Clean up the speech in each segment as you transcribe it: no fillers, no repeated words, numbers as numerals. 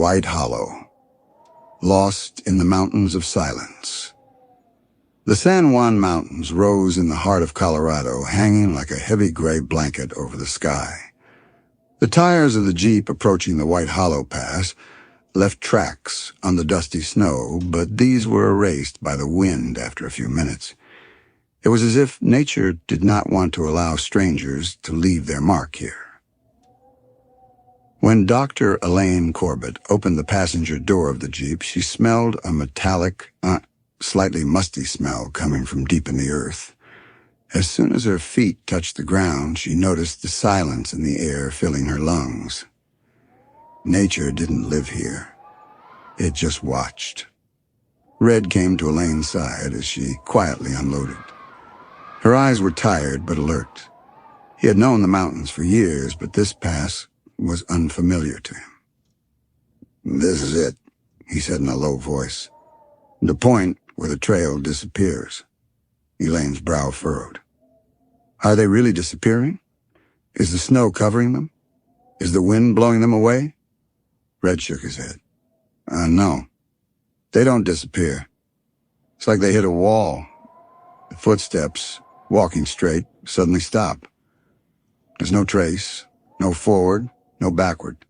White Hollow, lost in the mountains of silence. The San Juan Mountains rose in the heart of Colorado, hanging like a heavy gray blanket over the sky. The tires of the Jeep approaching the White Hollow Pass left tracks on the dusty snow, but these were erased by the wind after a few minutes. It was as if nature did not want to allow strangers to leave their mark here. When Dr. Elaine Corbett opened the passenger door of the Jeep, she smelled a metallic, slightly musty smell coming from deep in the earth. As soon as her feet touched the ground, she noticed the silence in the air filling her lungs. Nature didn't live here. It just watched. Red came to Elaine's side as she quietly unloaded. Her eyes were tired but alert. He had known the mountains for years, but this pass was unfamiliar to him. "This is it," he said in a low voice. "The point where the trail disappears." Elaine's brow furrowed. "Are they really disappearing? Is the snow covering them? Is the wind blowing them away?" Red shook his head. No. They don't disappear. It's like they hit a wall. The footsteps, walking straight, suddenly stop. There's no trace, no forward, no backward.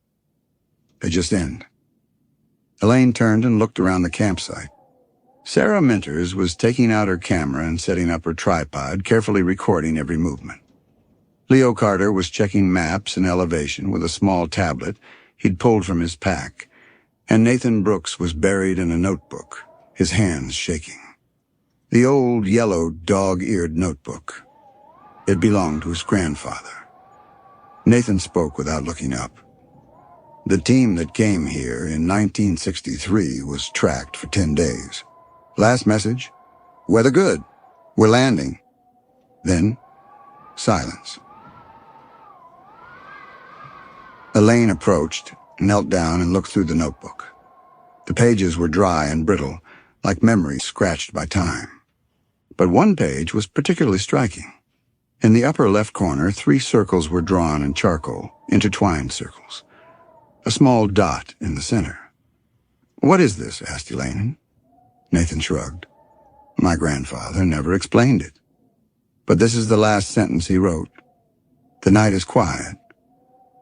They just end." Elaine turned and looked around the campsite. Sarah Minters was taking out her camera and setting up her tripod, carefully recording every movement. Leo Carter was checking maps and elevation with a small tablet he'd pulled from his pack, and Nathan Brooks was buried in a notebook, his hands shaking. The old yellow dog-eared notebook. It belonged to his grandfather. Nathan spoke without looking up. The team that came here in 1963 was tracked for 10 days. Last message, "Weather good. We're landing." Then, silence. Elaine approached, knelt down, and looked through the notebook. The pages were dry and brittle, like memories scratched by time. But one page was particularly striking. In the upper left corner, 3 circles were drawn in charcoal, intertwined circles. A small dot in the center. "What is this?" asked Elaine. Nathan shrugged. "My grandfather never explained it. But this is the last sentence he wrote. The night is quiet,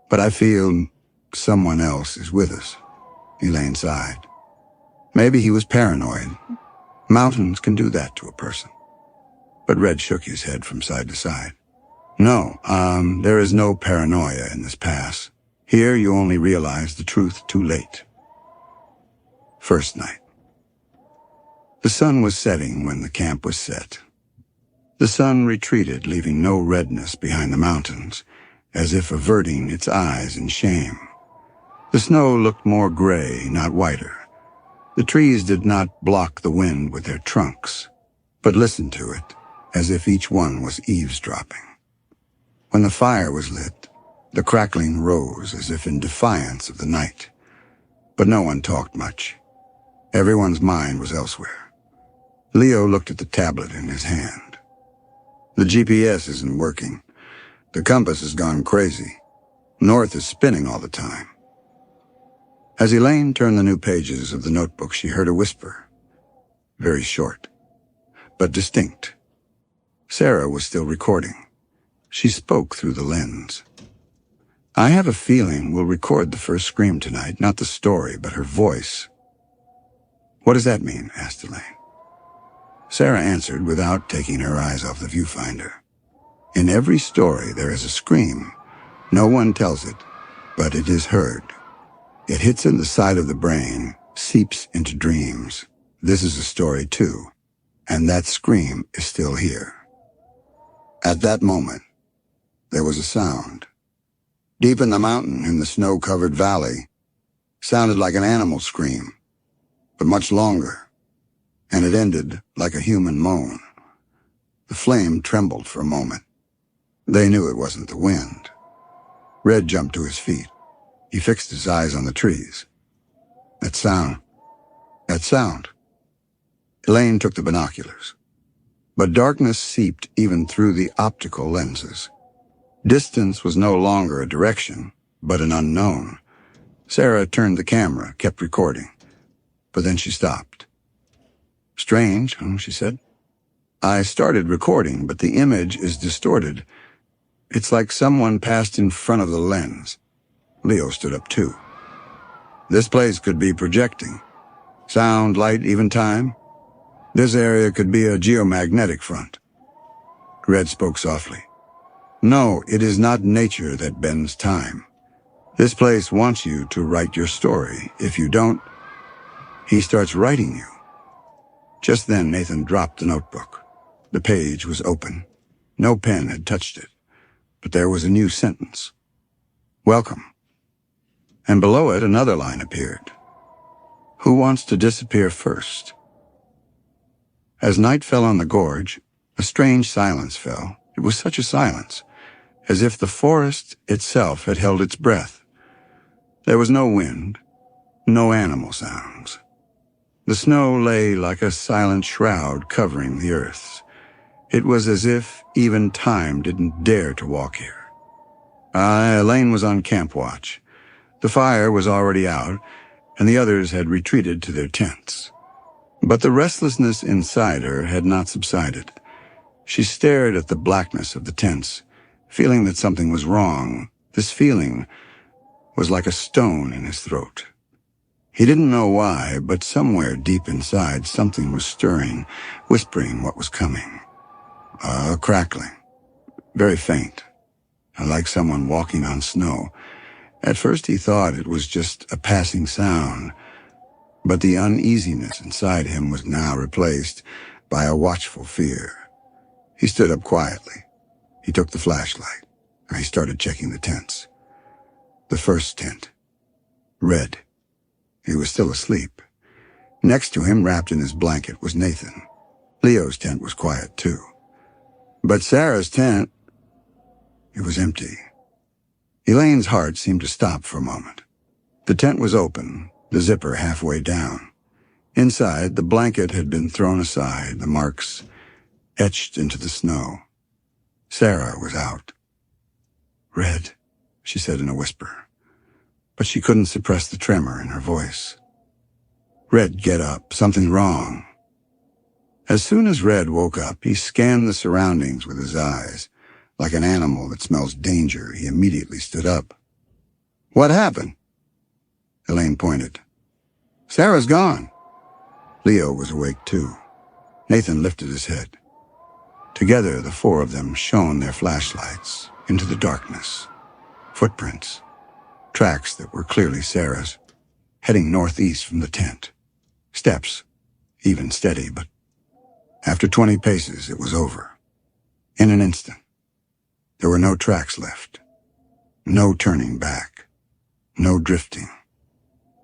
but I feel someone else is with us." Elaine sighed. Maybe he was paranoid. Mountains can do that to a person. But Red shook his head from side to side. "No, there is no paranoia in this pass. Here you only realize the truth too late." First night. The sun was setting when the camp was set. The sun retreated, leaving no redness behind the mountains, as if averting its eyes in shame. The snow looked more gray, not whiter. The trees did not block the wind with their trunks, but listened to it, as if each one was eavesdropping. When the fire was lit, the crackling rose as if in defiance of the night. But no one talked much. Everyone's mind was elsewhere. Leo looked at the tablet in his hand. "The GPS isn't working. The compass has gone crazy. North is spinning all the time." As Elaine turned the new pages of the notebook, she heard a whisper. Very short, but distinct. Sarah was still recording. She spoke through the lens. "I have a feeling we'll record the first scream tonight, not the story, but her voice." "What does that mean?" asked Elaine. Sarah answered without taking her eyes off the viewfinder. "In every story there is a scream. No one tells it, but it is heard. It hits in the side of the brain, seeps into dreams. This is a story too, and that scream is still here." At that moment, there was a sound. Deep in the mountain, in the snow-covered valley, sounded like an animal scream, but much longer, and it ended like a human moan. The flame trembled for a moment. They knew it wasn't the wind. Red jumped to his feet. He fixed his eyes on the trees. That sound. Elaine took the binoculars. But darkness seeped even through the optical lenses. Distance was no longer a direction, but an unknown. Sara turned the camera, kept recording, but then she stopped. "Strange," she said. "I started recording, but the image is distorted. It's like someone passed in front of the lens." Leo stood up too. "This place could be projecting. Sound, light, even time. This area could be a geomagnetic front." Red spoke softly. "No, it is not nature that bends time. This place wants you to write your story. If you don't, he starts writing you." Just then Nathan dropped the notebook. The page was open. No pen had touched it, but there was a new sentence. "Welcome." And below it another line appeared. "Who wants to disappear first?" As night fell on the gorge, a strange silence fell. It was such a silence, as if the forest itself had held its breath. There was no wind, no animal sounds. The snow lay like a silent shroud covering the earth. It was as if even time didn't dare to walk here. Elaine was on camp watch. The fire was already out, and the others had retreated to their tents. But the restlessness inside her had not subsided. She stared at the blackness of the tents, feeling that something was wrong. This feeling was like a stone in his throat. He didn't know why, but somewhere deep inside something was stirring, whispering what was coming. A crackling, very faint, like someone walking on snow. At first he thought it was just a passing sound, but the uneasiness inside him was now replaced by a watchful fear. He stood up quietly. He took the flashlight, and he started checking the tents. The first tent. Red. He was still asleep. Next to him, wrapped in his blanket, was Nathan. Leo's tent was quiet, too. But Sarah's tent, it was empty. Elaine's heart seemed to stop for a moment. The tent was open, the zipper halfway down. Inside, the blanket had been thrown aside, the marks etched into the snow. Sara was out. "Red," she said in a whisper, but she couldn't suppress the tremor in her voice. "Red, get up. Something's wrong." As soon as Red woke up, he scanned the surroundings with his eyes. Like an animal that smells danger, he immediately stood up. "What happened?" Elaine pointed. "Sarah's gone." Leo was awake too. Nathan lifted his head. Together, the four of them shone their flashlights into the darkness. Footprints. Tracks that were clearly Sarah's, heading northeast from the tent. Steps, even steady, but after 20 paces, it was over. In an instant, there were no tracks left. No turning back. No drifting.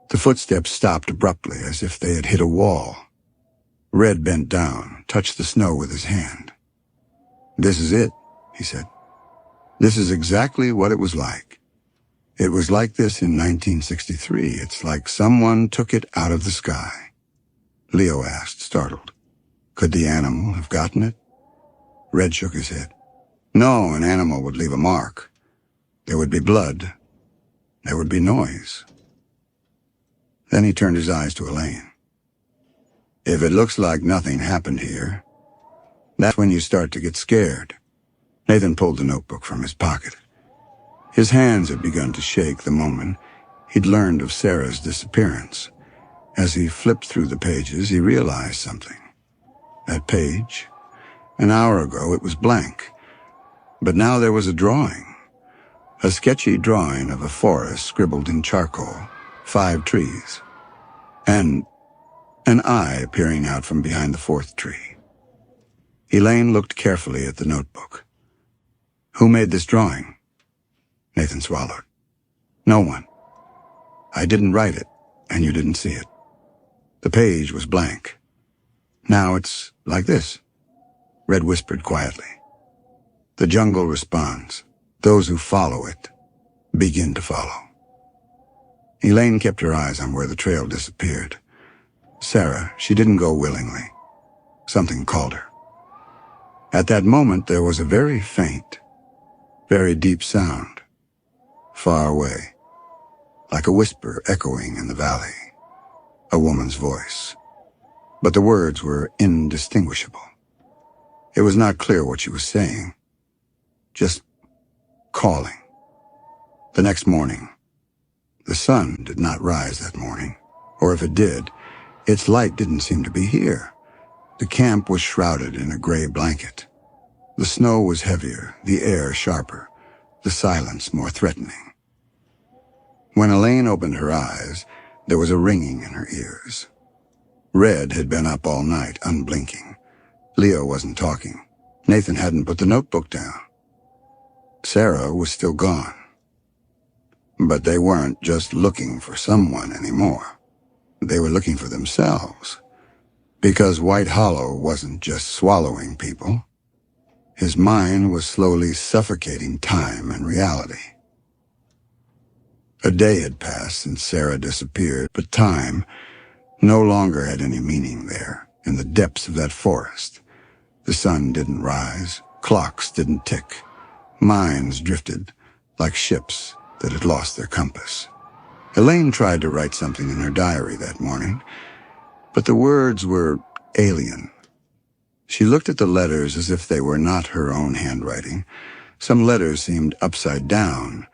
The footsteps stopped abruptly, as if they had hit a wall. Red bent down, touched the snow with his hand. "This is it," he said. "This is exactly what it was like. It was like this in 1963. It's like someone took it out of the sky." Leo asked, startled. "Could the animal have gotten it?" Red shook his head. "No, an animal would leave a mark. There would be blood. There would be noise." Then he turned his eyes to Elaine. "If it looks like nothing happened here, that's when you start to get scared." Nathan pulled the notebook from his pocket. His hands had begun to shake the moment he'd learned of Sarah's disappearance. As he flipped through the pages, he realized something. That page, an hour ago, it was blank. But now there was a drawing. A sketchy drawing of a forest scribbled in charcoal, 5 trees, and an eye peering out from behind the 4th tree. Elaine looked carefully at the notebook. "Who made this drawing?" Nathan swallowed. "No one. I didn't write it, and you didn't see it. The page was blank. Now it's like this." Red whispered quietly. "The jungle responds. Those who follow it begin to follow." Elaine kept her eyes on where the trail disappeared. Sara, she didn't go willingly. Something called her. At that moment, there was a very faint, very deep sound, far away. like a whisper echoing in the valley, a woman's voice. But the words were indistinguishable. It was not clear what she was saying, just calling. The next morning, the sun did not rise that morning, or if it did, its light didn't seem to be here. The camp was shrouded in a gray blanket. The snow was heavier, the air sharper, the silence more threatening. When Elaine opened her eyes, there was a ringing in her ears. Red had been up all night, unblinking. Leo wasn't talking. Nathan hadn't put the notebook down. Sara was still gone. But they weren't just looking for someone anymore. They were looking for themselves. Because White Hollow wasn't just swallowing people. His mind was slowly suffocating time and reality. A day had passed since Sara disappeared, but time no longer had any meaning there, in the depths of that forest. The sun didn't rise, clocks didn't tick, minds drifted like ships that had lost their compass. Elaine tried to write something in her diary that morning, but the words were alien. She looked at the letters as if they were not her own handwriting. Some letters seemed upside down.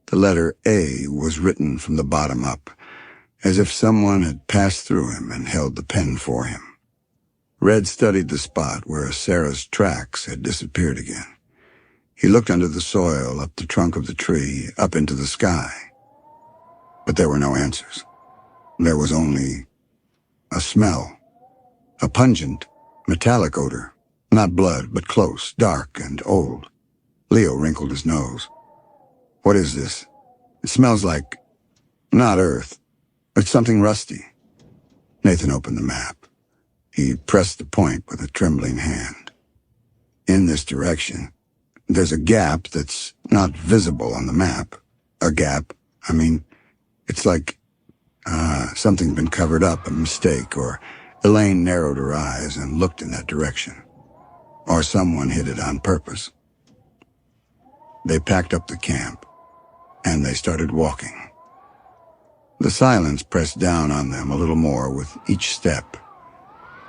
The letter A was written from the bottom up, as if someone had passed through him and held the pen for him. Red studied the spot where Sara's tracks had disappeared again. He looked under the soil, up the trunk of the tree, up into the sky. But there were no answers. There was only a smell, a pungent, metallic odor, not blood, but close, dark, and old. Leo wrinkled his nose. What is this? It smells like, not earth. It's something rusty. Nathan opened the map. He pressed the point with a trembling hand. In this direction, there's a gap that's not visible on the map. A gap, it's like, something's been covered up, a mistake, or Elaine narrowed her eyes and looked in that direction. Or someone hid it on purpose. They packed up the camp, and they started walking. The silence pressed down on them a little more with each step.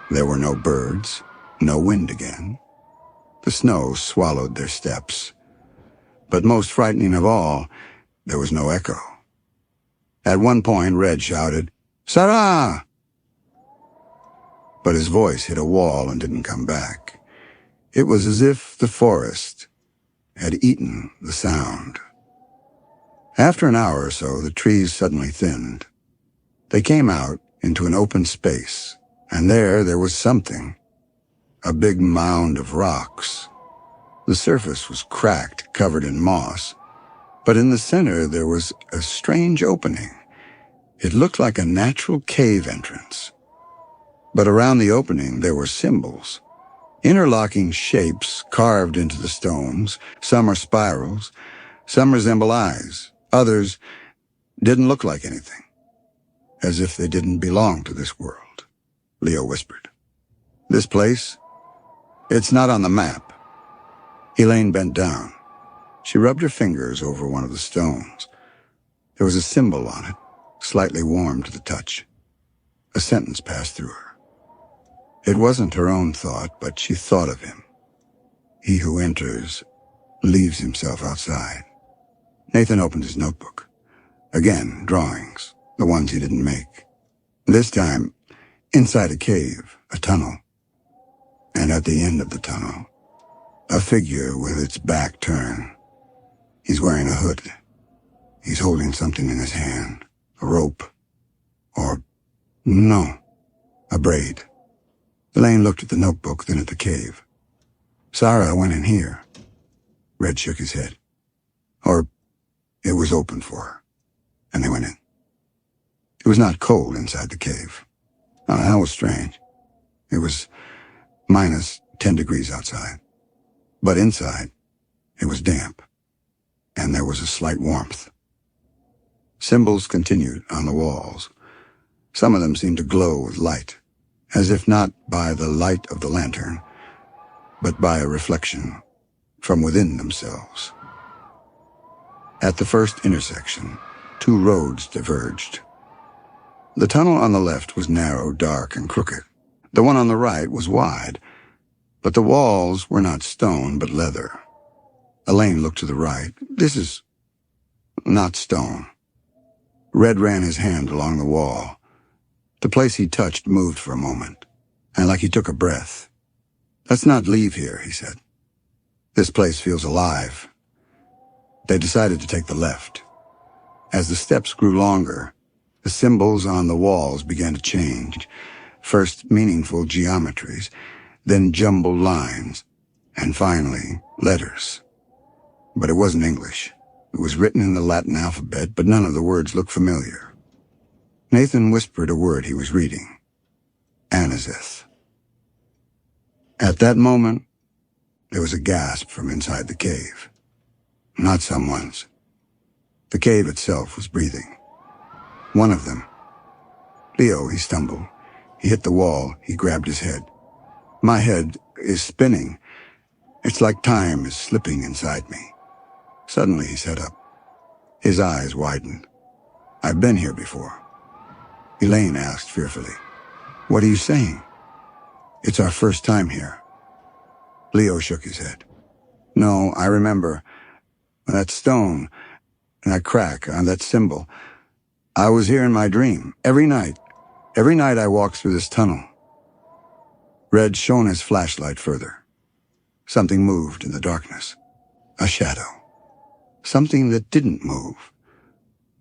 There were no birds, no wind again. The snow swallowed their steps. But most frightening of all, there was no echo. At one point, Red shouted, "Sara!" But his voice hit a wall and didn't come back. It was as if the forest had eaten the sound. After an hour or so, the trees suddenly thinned. They came out into an open space, and there was something. A big mound of rocks. The surface was cracked, covered in moss, but in the center there was a strange opening. It looked like a natural cave entrance. But around the opening there were symbols, interlocking shapes carved into the stones. Some are spirals, some resemble eyes, others didn't look like anything, as if they didn't belong to this world. Leo whispered, "This place? It's not on the map." Elaine bent down. She rubbed her fingers over one of the stones. There was a symbol on it, slightly warm to the touch. A sentence passed through her. It wasn't her own thought, but she thought of him. He who enters leaves himself outside. Nathan opened his notebook. Again, drawings, the ones he didn't make. This time, inside a cave, a tunnel. And at the end of the tunnel, a figure with its back turned. He's wearing a hood. He's holding something in his hand. A rope. Or, no, a braid. Elaine looked at the notebook, then at the cave. Sara went in here. Red shook his head. Or it was open for her, and they went in. It was not cold inside the cave. Oh, that was strange. It was minus 10 degrees outside. But inside, it was damp, and there was a slight warmth. Symbols continued on the walls. Some of them seemed to glow with light, as if not by the light of the lantern, but by a reflection from within themselves. At the first intersection, 2 roads diverged. The tunnel on the left was narrow, dark, and crooked. The one on the right was wide, but the walls were not stone, but leather. Elaine looked to the right. This is not stone. Red ran his hand along the wall. The place he touched moved for a moment, and like he took a breath. "Let's not leave here," he said. "This place feels alive." They decided to take the left. As the steps grew longer, the symbols on the walls began to change. First meaningful geometries, then jumbled lines, and finally letters. But it wasn't English. It was written in the Latin alphabet, but none of the words looked familiar. Nathan whispered a word he was reading. Anazeth. At that moment, there was a gasp from inside the cave. Not someone's. The cave itself was breathing. One of them. "Leo," he stumbled. He hit the wall. He grabbed his head. "My head is spinning. It's like time is slipping inside me." Suddenly he sat up. His eyes widened. "I've been here before." Elaine asked fearfully, "What are you saying?" "It's our first time here." Leo shook his head. "No, I remember. That stone, that crack on that symbol. I was here in my dream. Every night I walked through this tunnel." Red shone his flashlight further. Something moved in the darkness. A shadow. Something that didn't move,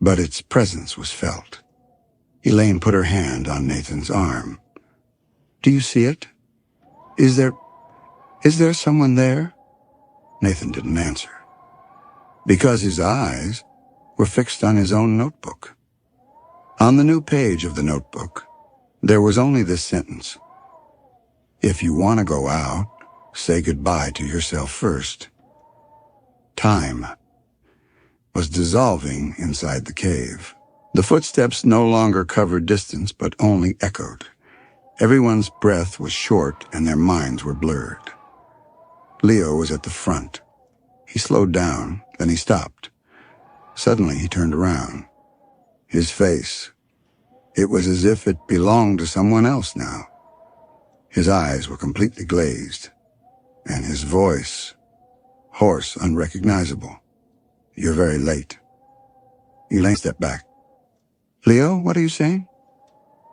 but its presence was felt. Elaine put her hand on Nathan's arm. "Do you see it? Is there someone there?" Nathan didn't answer, because his eyes were fixed on his own notebook. On the new page of the notebook, there was only this sentence: "If you want to go out, say goodbye to yourself first." Time was dissolving inside the cave. The footsteps no longer covered distance, but only echoed. Everyone's breath was short and their minds were blurred. Leo was at the front. He slowed down, then he stopped. Suddenly he turned around. His face, it was as if it belonged to someone else now. His eyes were completely glazed, and his voice, hoarse, unrecognizable. "You're very late." Elaine stepped back. "Leo, what are you saying?"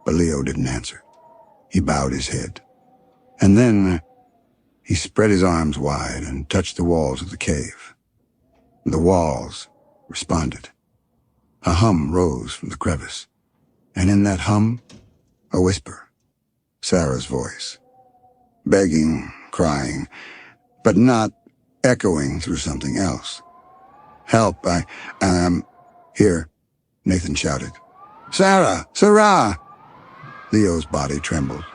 But Leo didn't answer. He bowed his head. And then he spread his arms wide and touched the walls of the cave. The walls responded. A hum rose from the crevice, and in that hum, a whisper. Sara's voice. Begging, crying, but not echoing through something else. "Help, I am here," Nathan shouted. "Sara! Sara!" Leo's body trembled.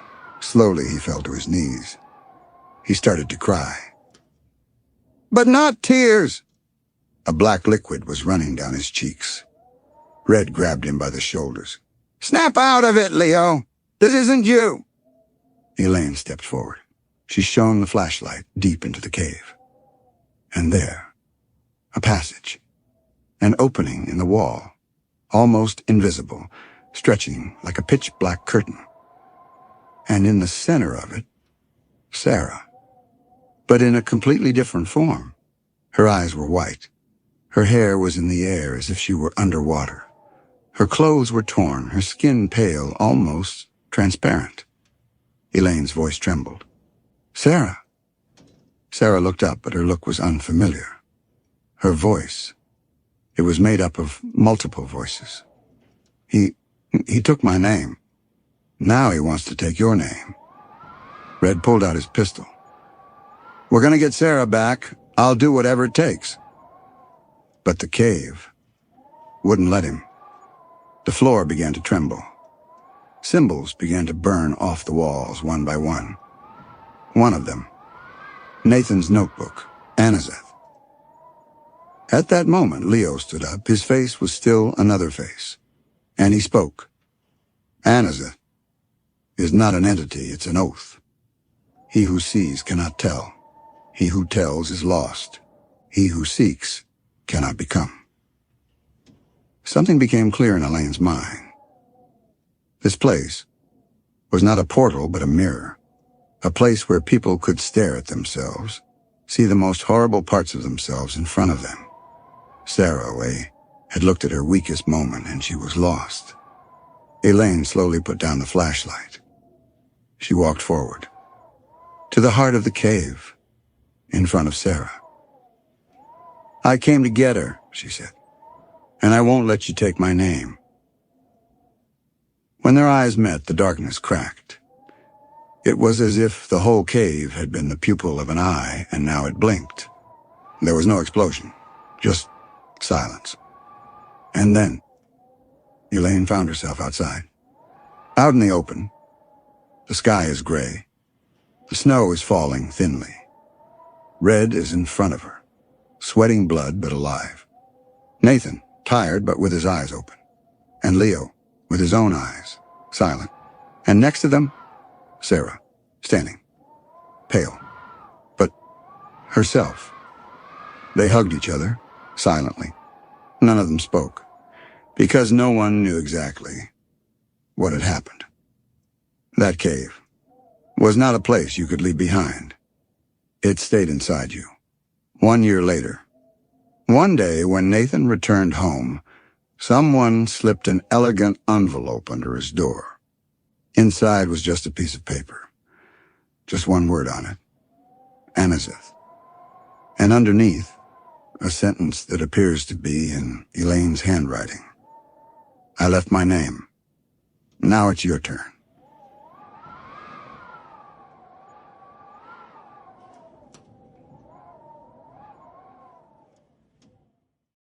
Slowly he fell to his knees. He started to cry. But not tears. A black liquid was running down his cheeks. Red grabbed him by the shoulders. "Snap out of it, Leo! This isn't you!" Elaine stepped forward. She shone the flashlight deep into the cave. And there, a passage, an opening in the wall, almost invisible, stretching like a pitch-black curtain. And in the center of it, Sara. But in a completely different form. Her eyes were white. Her hair was in the air as if she were underwater. Her clothes were torn, her skin pale, almost transparent. Elaine's voice trembled. "Sara." Sara looked up, but her look was unfamiliar. Her voice, it was made up of multiple voices. He took my name. Now he wants to take your name." Red pulled out his pistol. "We're going to get Sara back. I'll do whatever it takes." But the cave wouldn't let him. The floor began to tremble. Symbols began to burn off the walls one by one. One of them, Nathan's notebook, Anazeth. At that moment, Leo stood up. His face was still another face. And he spoke. "Anazeth is not an entity, it's an oath. He who sees cannot tell. He who tells is lost. He who seeks cannot become." something became clear in Elaine's mind. This place was not a portal but a mirror, a place where people could stare at themselves, see the most horrible parts of themselves in front of them. Sara had looked at her weakest moment and she was lost. Elaine slowly put down the flashlight. She walked forward, to the heart of the cave, in front of Sara. "I came to get her," she said, "and I won't let you take my name." When their eyes met, the darkness cracked. It was as if the whole cave had been the pupil of an eye, and now it blinked. There was no explosion, just silence. And then, Elaine found herself outside. Out in the open, the sky is gray. The snow is falling thinly. Red is in front of her, sweating blood but alive. Nathan, tired but with his eyes open. And Leo, with his own eyes, silent. And next to them, Sara, standing, pale, but herself. They hugged each other, silently. None of them spoke, because no one knew exactly what had happened. That cave was not a place you could leave behind. It stayed inside you. 1 year later, one day when Nathan returned home, someone slipped an elegant envelope under his door. Inside was just a piece of paper, just one word on it, Amazith. And underneath, a sentence that appears to be in Elaine's handwriting. "I left my name. Now it's your turn."